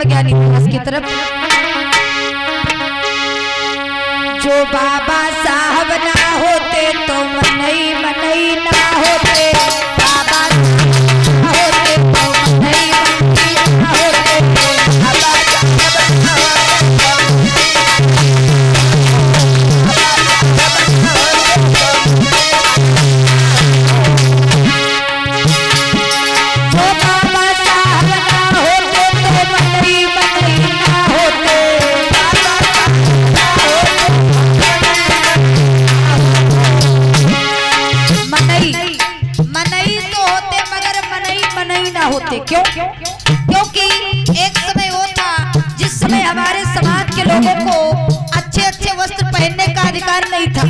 आत्मज्ञानी दास की तरफ। जो बाबा साहब ना होते तो मनई मनई ना होते, बाबा साहब ना होते तो मनई मनई ना होते, बाबा साहब ना होते। क्यों? क्योंकि एक समय वो था जिस समय हमारे समाज के लोगों को अच्छे अच्छे वस्त्र पहनने का अधिकार नहीं था।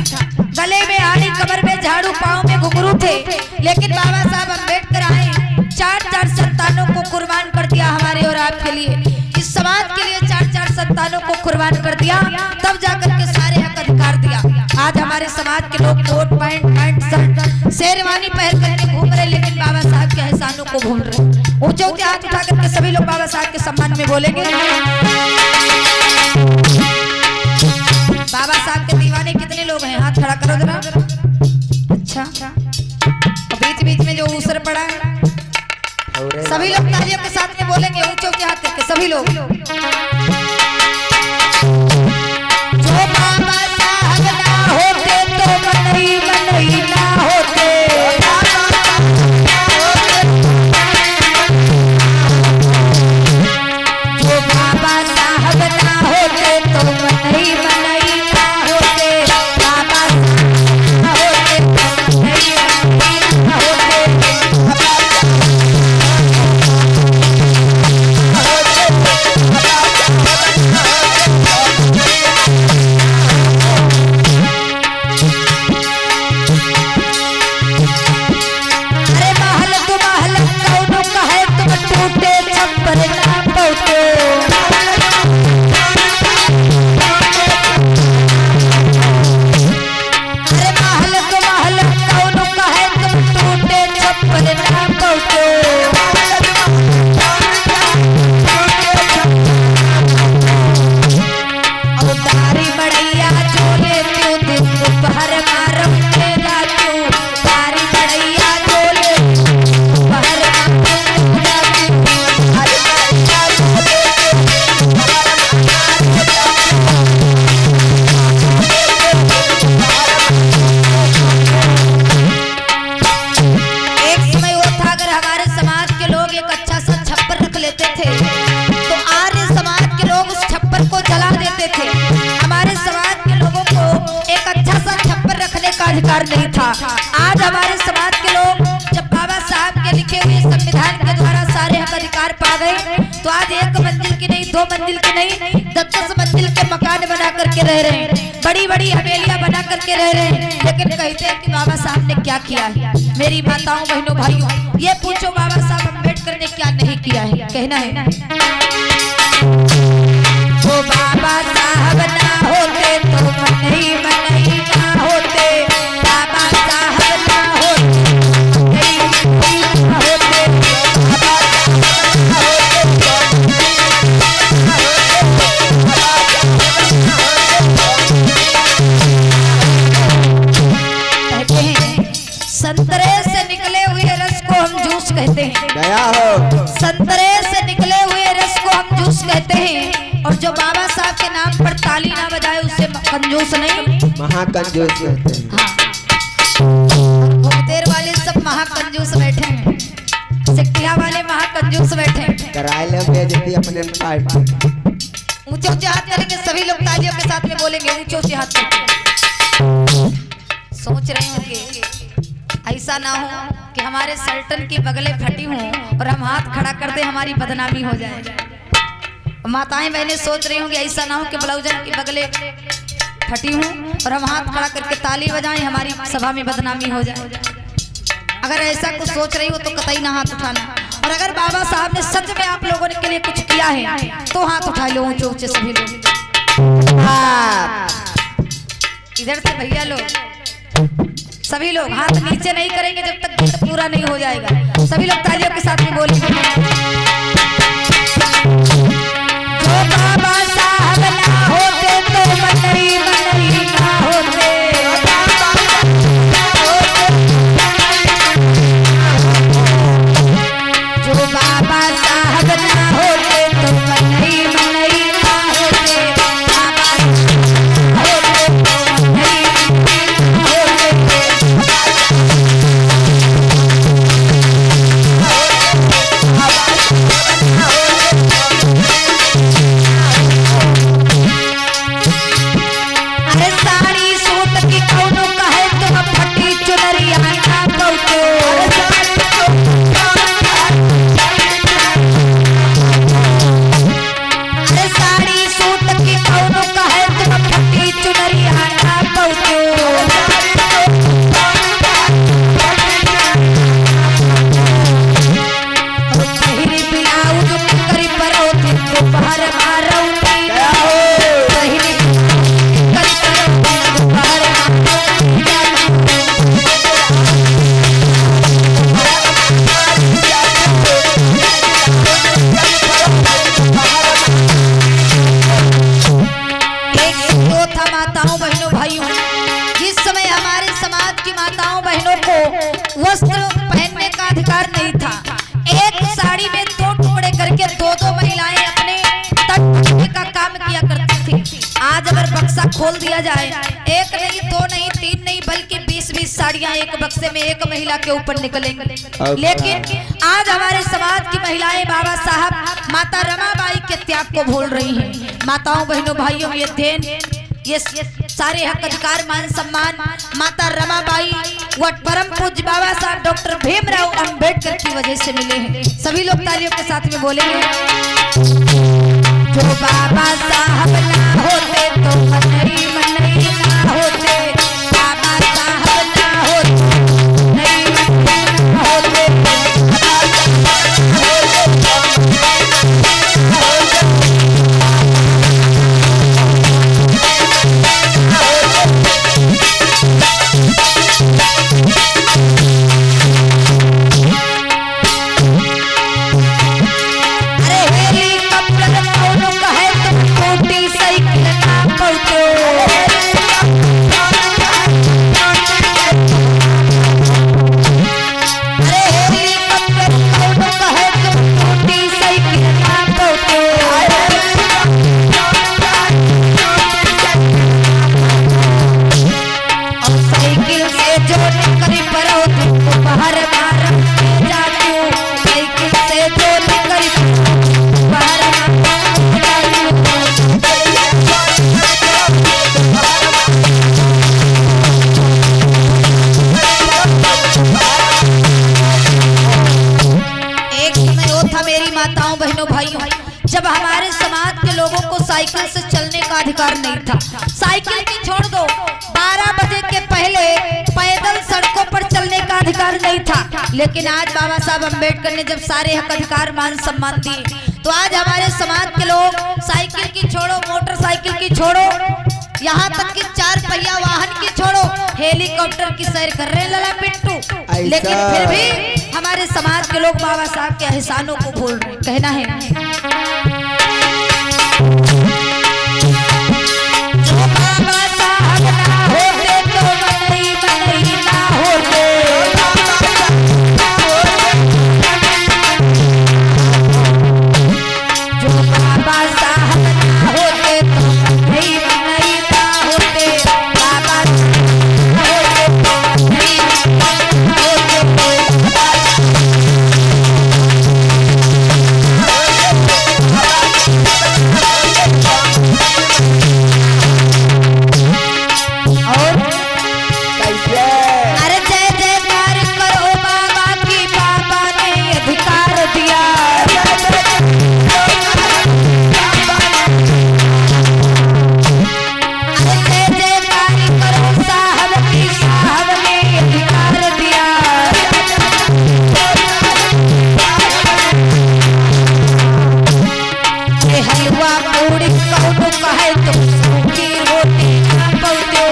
गले में आड़ी, कमर में झाड़ू, पाँव में घुंघरू थे। लेकिन बाबा साहब अम्बेडकर आए, 4 संतानों को कुर्बान कर दिया हमारे और आपके लिए, इस समाज के लिए 4 संतानों को कुर्बान कर दिया, तब जाकर के सारे हक अधिकार दिया। आज हमारे समाज के लोग कोट पैंट शर्ट शेरवानी पहन करके घूम रहे, लेकिन बाबा साहब के एहसानों को भूल रहे। ऊंचे ऊंचे हाथ उठा करके सभी लोग बाबा साहब के सम्मान में बोलेंगे। बाबा साहब के दीवाने कितने लोग हैं? हाथ खड़ा करो जरा। अच्छा, बीच बीच में जो ऊसर पड़ा है, सभी लोग तालियों के साथ में बोलेंगे ऊंचे ऊंचे हाथ करके सभी लोग। जो बाबा साहब ना होते तो मनई मनई ना होते, जो बाबा साहब ना होते तो मनई मनई ना होते, बाबा साहब ना होते तो मनई मनई ना होते। अधिकार नहीं था। आज हमारे समाज के लोग जब बाबा साहब के लिखे हुए संविधान के द्वारा सारे हक अधिकार पा गए, तो आज 1 मंजिल की नहीं, 2 मंजिल की नहीं, 10 मंजिल के मकान बना करके रह रहे हैं, बड़ी बड़ी हवेलियां बना करके रह रहे हैं। लेकिन कहते हैं कि बाबा साहब ने क्या किया है? मेरी माताओं, बहनों, भाइयों, ये पूछो बाबा साहब अम्बेडकर ने क्या नहीं किया है? कहना है वो बाबा साहब ना होते तो मनई मनई ना होते, बाबा साहब ना होते मनई ना होते, बाबा साहब ना होते। कहते हैं संतरे से निकले हुए रस को हम जूस कहते हैं। गया हो। संतरे से निकले हुए रस को हम जूस कहते हैं। और जो बाबा साहब के नाम पर ताली ना बजाए उसे कंजूस नहीं, महाकंजूस कहते हैं। हाँ, घुमतेर वाले सब महाकंजूस बैठे हैं, सिक्किया वाले महाकंजूस बैठे हैं। कराए ले बेइज्जती अपने पार्टी। ऊंचे ऊंचे हाथ करेंगे सभी लोग, तालियों के साथ में बोलेंगे ऊंचे ऊंचे हाथ करके। सोच रहे होंगे ऐसा ना हो कि हमारे सल्टन की बगलें फटी हों और हम हाथ खड़ा कर दे, हमारी बदनामी हो जाए। माताएं बहनें सोच रही होंगी ऐसा ना हो कि ब्लाउजन की बगलें फटी हूँ और हम हाथ खड़ा करके ताली बजाएं, हमारी सभा में बदनामी हो जाए। अगर ऐसा कुछ सोच रही हो तो कतई ना हाथ उठाना। और अगर बाबा साहब ने सच में आप लोगों के लिए कुछ किया है तो हाथ उठा लो ऊंचे ऊंचे सभी लोग। इधर से भैया लोग सभी लोग हाथ नीचे नहीं करेंगे जब तक गीत पूरा नहीं हो जाएगा। सभी लोग तालियों के साथ में बोलेंगे। खोल दिया जाए, एक नहीं, दो नहीं, तीन नहीं, बल्कि 20-20 साड़ियां एक बक्से में एक महिला के ऊपर निकलेंगे। लेकिन आज हमारे समाज की महिलाएं बाबा साहब माता रमाबाई के त्याग को भूल रही हैं। माताओं बहनों भाइयों, ये देन, ये सारे हक अधिकार मान सम्मान माता रमाबाई व परम पूज्य बाबा साहब डॉक्टर भीमराव अंबेडकर की वजह से मिले हैं। सभी लोग तालियों के साथ में बोलेंगे। जो बाबा साहब ना होते तो मनई मनई ना होते, बाबा साहब ना होते नहीं मनई ना होते, जब हमारे समाज के लोगों को साइकिल से चलने का अधिकार नहीं था। साइकिल की छोड़ दो, 12 बजे के पहले पैदल सड़कों पर चलने का अधिकार नहीं था। लेकिन आज बाबा साहब अम्बेडकर ने जब सारे हक अधिकार मान सम्मान दिए, तो आज हमारे समाज के लोग साइकिल की छोड़ो, मोटरसाइकिल की छोड़ो, यहाँ तक कि 4 पहिया वाहन की छोड़ो, हेलीकॉप्टर की सैर कर रहे लला पिंटू। लेकिन फिर भी हमारे समाज के लोग बाबा साहब के एहसानों को भूल रहे। कहना है जो बाबा साहब ना होते तो मनई मनई ना होते, जो बाबा साहब ना होते तो मनई मनई ना होते, बाबा होते तो मनई ना हलवा पूरी कहो कहे तो सूखी रोटी ना पौते।